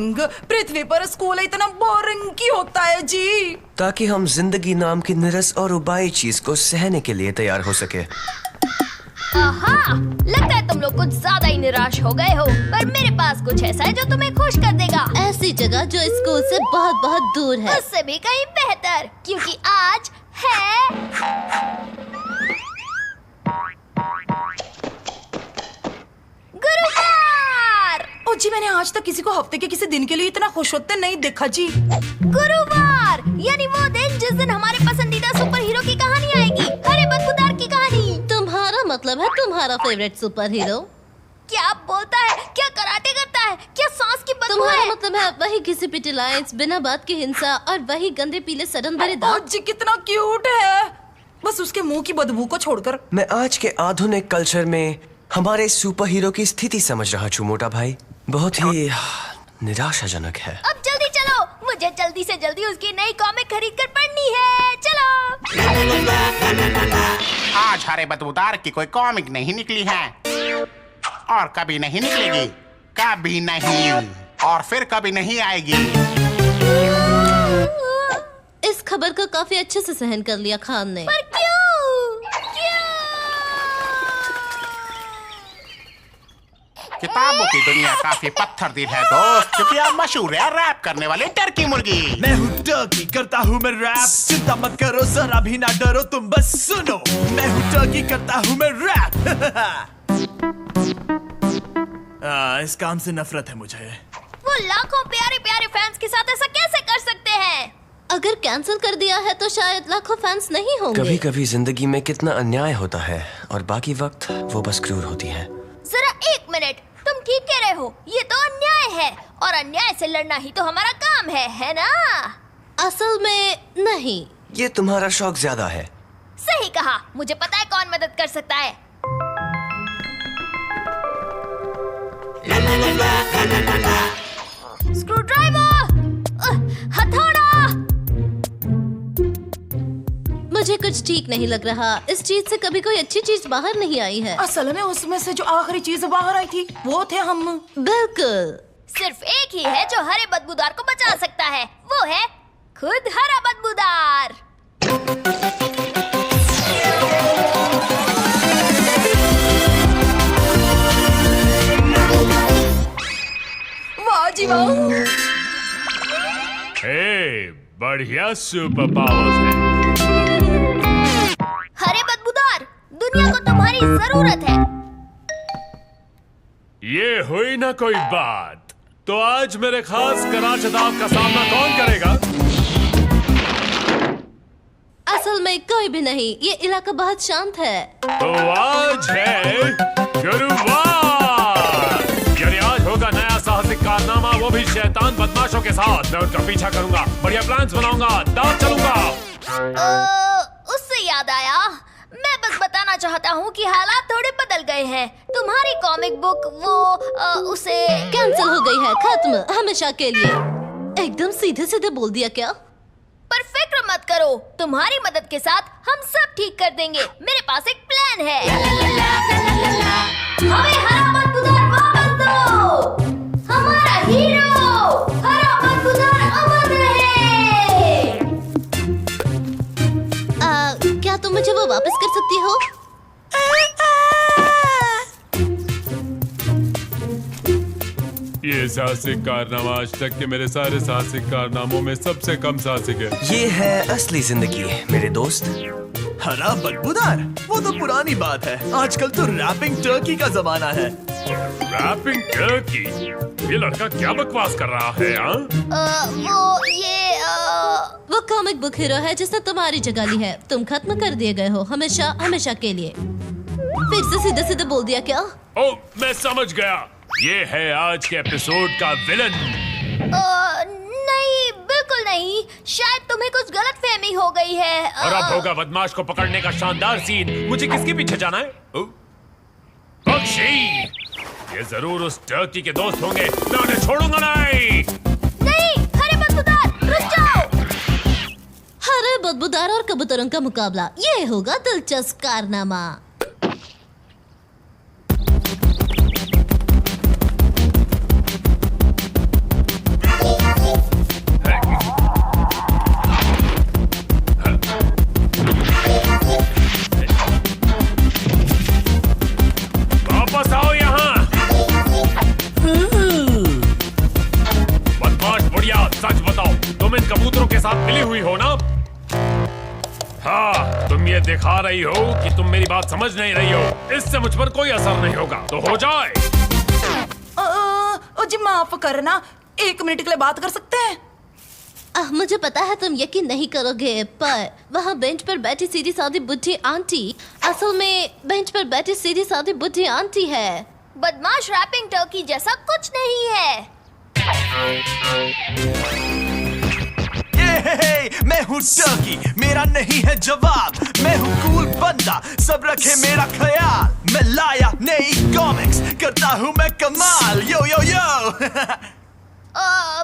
Boring. पृथ्वी पर school इतना boring क्यों होता है जी? ताकि हम जिंदगी नाम की निरस और उबाई चीज को सहने के लिए तैयार हो सके। आहा, लगता है तुम लोग कुछ ज्यादा ही निराश हो गए हो, पर मेरे पास कुछ ऐसा है जो तुम्हें खुश कर देगा। ऐसी जगह जो स्कूल से बहुत बहुत दूर है। उससे भी कहीं बेहतर, क्योंकि आज है गुरुवार। ओ जी, मैंने आज तक किसी को हफ्ते के किसी दिन के लिए इतना खुश होते नहीं देखा जी। गुरुवार यानी वो दिन जिस दिन हमारे पसंदीदा सुपर हीरो की कहानी आएगी, हरे बदबूदार की कहानी। तुम्हारा मतलब है तुम्हारा फेवरेट सुपर हीरो? क्या बोलता है? क्या कराटे करता है? क्या सांस की बदबू तुम्हारा है? मतलब है वही घिसी पिटी लाइंस, बिना बात की हिंसा और वही गंदे पीले सड़न भरे ओ दांत। जी, कितना क्यूट है, बस उसके मुंह की बदबू को छोड़कर। मैं आज के आधुनिक कल्चर में हमारे सुपर हीरो की स्थिति समझ रहा हूँ मोटा भाई। बहुत ही निराशाजनक है। अब जल्दी चलो, मुझे जल्दी से जल्दी उसकी नई कॉमिक खरीद कर पढ़नी है। चलो। आज हरे बदबूदार की कोई कॉमिक नहीं निकली है और कभी नहीं निकलेगी, कभी नहीं, और फिर कभी नहीं आएगी। इस खबर को काफी अच्छे से सहन कर लिया खान ने। पर क्यों? किताबों की दुनिया काफी पत्थर दिल है दोस्त, क्योंकि आप मशहूर है रैप करने वाले टर्की मुर्गी। मैं हूँ टर्की, करता हूँ मैं रैप। चिंता मत करो, जरा भी ना डरो, तुम बस सुनो। मैं हूँ टर्की, करता हूँ मैं रैप। इस काम से नफरत है मुझे। वो लाखों प्यारे प्यारे फैंस के साथ ऐसा कैसे कर सकते हैं? अगर कैंसिल कर दिया है तो शायद लाखों फैंस नहीं होंगे। कभी कभी जिंदगी में कितना अन्याय होता है और बाकी वक्त वो बस क्रूर होती है। जरा एक मिनट, तुम ठीक कह रहे हो, ये तो अन्याय है और अन्याय से लड़ना ही तो हमारा काम है ना? असल में नहीं। ये तुम्हारा शौक ज्यादा है। सही कहा, मुझे पता है कौन मदद कर सकता है। स्क्रूड्राइवर, हथौड़ा। मुझे कुछ ठीक नहीं लग रहा। इस चीज से कभी कोई अच्छी चीज बाहर नहीं आई है। असल में उसमें से जो आखिरी चीज बाहर आई थी वो थे हम। बिल्कुल। सिर्फ एक ही है जो हरे बदबूदार को बचा सकता है, वो है खुद हरा बदबूदार। वाह जी वाह। हे, बढ़िया सुपर पावर्स है। हरे बदबूदार, दुनिया को तुम्हारी जरूरत है। ये हुई ना कोई बात, तो आज मेरे खास कराचदाव का सामना कौन करेगा? असल में कोई भी नहीं, ये इलाका बहुत शांत है। तो आज है गुरुवार, यानी आज होगा नया साहसिक कारनामा, वो भी शैतान बदमाशों के साथ। मैं उनका पीछा करूंगा, बढ़िया प्लान्स बनाऊंगा, दांव चलूंगा। उससे याद आया, मैं बस बताना चाहता हूँ कि हालात थोड़े बदल गए हैं। तुम्हारी कॉमिक बुक उसे कैंसिल हो गई है, खत्म, हमेशा के लिए। एकदम सीधे सीधे बोल दिया क्या? पर फिक्र मत करो, तुम्हारी मदद के साथ हम सब ठीक कर देंगे। मेरे पास एक प्लान है। हमें हरा बदबूदार वापस दो। हमारा हीरो हरा बदबूदार अमर रहे। क्या तुम मुझे वो वापस कर सकती हो? ये साहसिक कारनामा आज तक के मेरे सारे साहसिक कारनामों में सबसे कम साहसिक है। ये है असली जिंदगी मेरे दोस्त। हरा बदबूदार, वो तो पुरानी बात है। आजकल तो रैपिंग टर्की का जमाना है। Wrapping turkey? ये लड़का क्या बकवास कर रहा है? वो कॉमिक बुक हीरो है जिसने तुम्हारी जगह ली है। तुम खत्म कर दिए गए हो, हमेशा हमेशा के लिए। फिर से सीधे सीधे बोल दिया क्या? ओ, मैं समझ गया, ये है आज के एपिसोड का विलन। नहीं, बिल्कुल नहीं। शायद तुम्हें कुछ गलतफहमी हो गई है। और अब होगा बदमाश को पकड़ने का शानदार सीन। मुझे किसके पीछे जाना है? पक्षी, ये जरूर उस टर्की के दोस्त होंगे। मैं उन्हें छोड़ूंगा नहीं। नहीं, हरे बदबूदार, रुक जाओ। हरे बदबूदार और कबूतरों का मुकाबला, ये होगा दिलचस्प कारनामा। सच बताओ, तुम इन कबूतरों के साथ मिली हुई हो ना? हाँ, तुम ये दिखा रही हो कि तुम मेरी बात समझ नहीं रही हो। इससे मुझ पर कोई असर नहीं होगा, तो हो जाए। जी माफ करना, 1 मिनट के लिए बात कर सकते हैं? मुझे पता है तुम यकीन नहीं करोगे, पर वहाँ बेंच पर बैठी सीधी सादी बुढ़ी आंटी असल में बेंच पर बैठी सीधी सादी बुढ़ी आंटी है। बदमाश रैपिंग टर्की जैसा कुछ नहीं है। मैं हूँ टर्की, मेरा नहीं है जवाब। मैं हूँ कूल बंदा, सब रखे मेरा ख्याल। मैं लाया नई कॉमिक्स, करता हूँ मैं कमाल। यो यो यो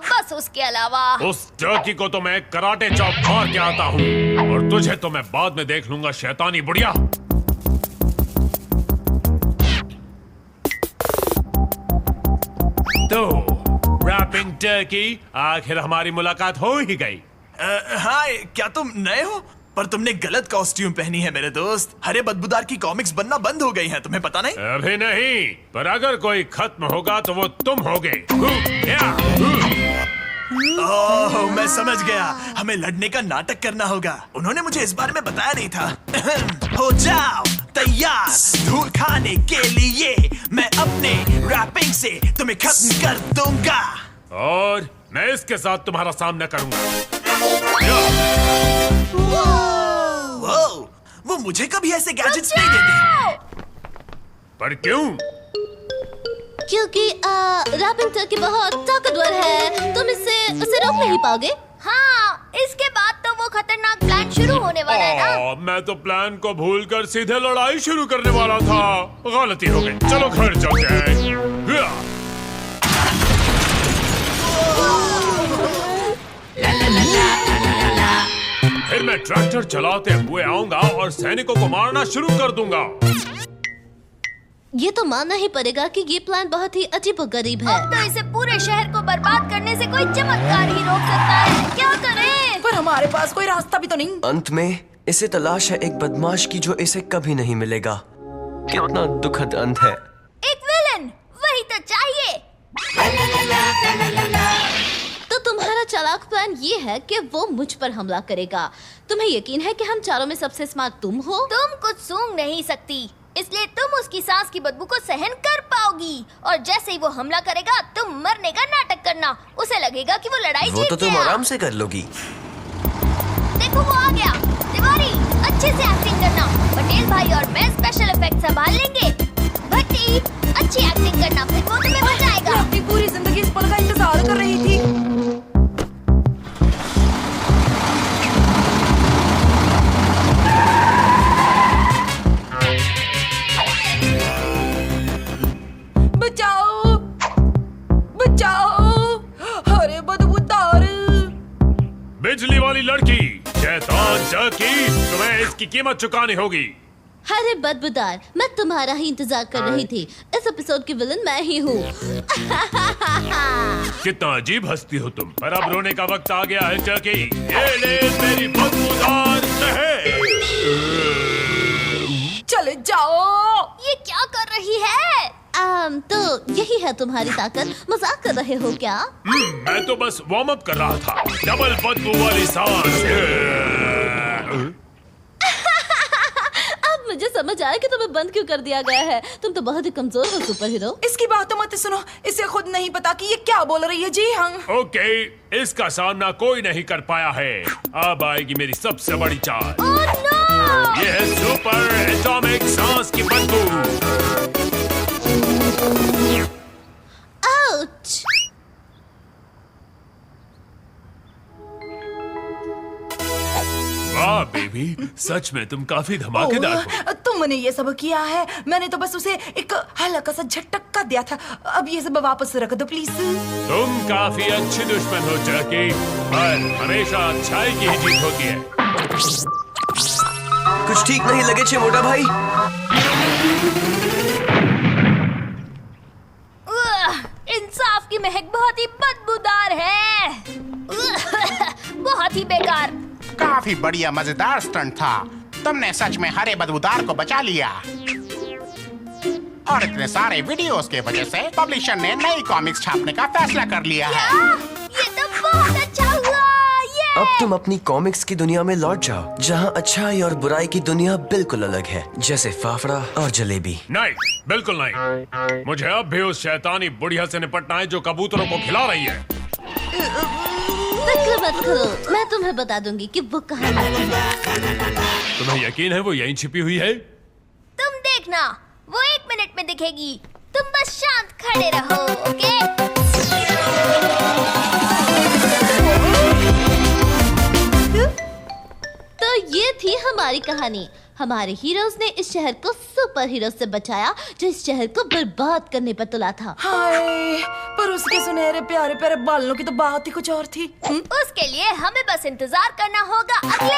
बस उसके अलावा उस टर्की को तो मैं कराटे चॉप मार के आता हूँ, और तुझे तो मैं बाद में देख लूंगा, शैतानी बुढ़िया। तो रैपिंग टर्की, आखिर हमारी मुलाकात हो ही गई। हाँ, क्या तुम नए हो? पर तुमने गलत कॉस्ट्यूम पहनी है मेरे दोस्त। हरे बदबूदार की कॉमिक्स बनना बंद हो गई हैं, तुम्हें पता नहीं? अभी नहीं, पर अगर कोई खत्म होगा तो वो तुम होगे। ओह, मैं समझ गया। हमें लड़ने का नाटक करना होगा। उन्होंने मुझे इस बारे में बताया नहीं था। हो जाओ तैयार धूल खाने के लिए। मैं अपने रैपिंग से तुम्हें खत्म कर दूंगा, और मैं इसके साथ तुम्हारा सामना करूंगा। वो मुझे कभी ऐसे गैजेट्स नहीं देते। पर क्यों? क्योंकि रैपिंग टर्की बहुत ताकतवर है, तुम उसे रोक नहीं पाओगे। हाँ, इसके बाद तो वो खतरनाक प्लान शुरू होने वाला है ना। मैं तो प्लान को भूलकर सीधे लड़ाई शुरू करने वाला था। गलती हो गई, चलो घर चलते हैं। फिर मैं ट्रैक्टर चलाते हुए आऊंगा और सैनिकों को मारना शुरू कर दूंगा। ये तो मानना ही पड़ेगा कि ये प्लान बहुत ही अजीबोगरीब है। अब तो इसे पूरे शहर को बर्बाद करने से कोई चमत्कार ही रोक सकता है। क्या करें? पर हमारे पास कोई रास्ता भी तो नहीं। अंत में इसे तलाश है एक बदमाश की जो इसे कभी नहीं मिलेगा। कितना दुखद अंत है। एक विलन, वही तो चाहिए। तो तुम्हारा चालाक प्लान ये है कि वो मुझ पर हमला करेगा। तुम्हें यकीन है कि हम चारों में सबसे स्मार्ट तुम हो? तुम कुछ सूंघ नहीं सकती, इसलिए तुम उसकी सांस की बदबू को सहन कर पाओगी। और जैसे ही वो हमला करेगा, तुम मरने का नाटक करना। उसे लगेगा कि वो लड़ाई जीत गया। वो तो तुम आराम से कर लोगी। देखो वो आ गया। तिवारी, अच्छे से एक्टिंग करना। पटेल भाई और मैं स्पेशल इफेक्ट संभाल लेंगे। भट्टी, अच्छी एक्टिंग करना, फिर वो तुम्हें बचाएगा। मैं अपनी पूरी जिंदगी इस पल का इंतजार कर रही थी। बचाओ, बचाओ, अरे बदबूदार। बिजली वाली लड़की, शैतान टर्की, तुम्हें इसकी कीमत चुकानी होगी। अरे बदबूदार, मैं तुम्हारा ही इंतजार कर रही थी। इस एपिसोड की विलन मैं ही हूँ। कितना अजीब हंसती हो तुम। पर अब रोने का वक्त आ गया है टर्की। ये ले मेरी बदबूदार शहर। चले जाओ। ये क्या कर रही है? तो यही है तुम्हारी ताकत। मजाक कर रहे हो क्या? मैं तो बस वार्म अप कर रहा था। डबल बदबू वाली सांस। अब मुझे समझ आया कि तुम्हें बंद क्यों कर दिया गया है। तुम तो बहुत ही कमजोर हो सुपर हीरो। इसकी बात तो मत सुनो, इसे खुद नहीं पता कि ये क्या बोल रही है। जी हाँ। ओके, इसका सामना कोई नहीं कर पाया है। अब आएगी मेरी सबसे बड़ी चाल। Oh no! ये है सुपर एटॉमिक सांस की बदबू। आउच! वाह बेबी, सच में तुम काफी धमाकेदार हो। तुमने ये सब किया है, मैंने तो बस उसे एक हल्का सा झटका दिया था। अब ये सब वापस रख दो प्लीज। तुम काफी अच्छी दुश्मन हो टर्की, पर हमेशा अच्छाई की ही जीत होती है। कुछ ठीक नहीं लगे छे मोटा भाई। इंसाफ की महक बहुत ही बदबूदार है। बहुत ही बेकार। काफी बढ़िया मजेदार स्टंट था। तुमने सच में हरे बदबूदार को बचा लिया। और इतने सारे वीडियोस के वजह से पब्लिशर ने नई कॉमिक्स छापने का फैसला कर लिया है। ये तो बहुत अच्छा हुआ। ये अब तुम अपनी कॉमिक्स की दुनिया में लौट जाओ, जहाँ अच्छाई और बुराई की दुनिया बिल्कुल अलग है, जैसे फाफड़ा और जलेबी। नहीं, बिल्कुल नहीं। मुझे अब भी उस शैतानी बुढ़िया से निपटना है जो कबूतरों को खिला रही है। फिक्र मत करो, मैं तुम्हें बता दूंगी कि वो कहाँ है। तुम्हें यकीन है वो यहीं छिपी हुई है? तुम देखना, वो 1 मिनट में दिखेगी। तुम बस शांत खड़े रहो, ओके? तो ये थी हमारी कहानी। हमारे हीरोज ने इस शहर को सुपर हीरो से बचाया जो इस शहर को बर्बाद करने पर तुला था। हाय, पर उसके सुनहरे प्यारे प्यारे बालों की तो बात ही कुछ और थी। उसके लिए हमें बस इंतजार करना होगा अगले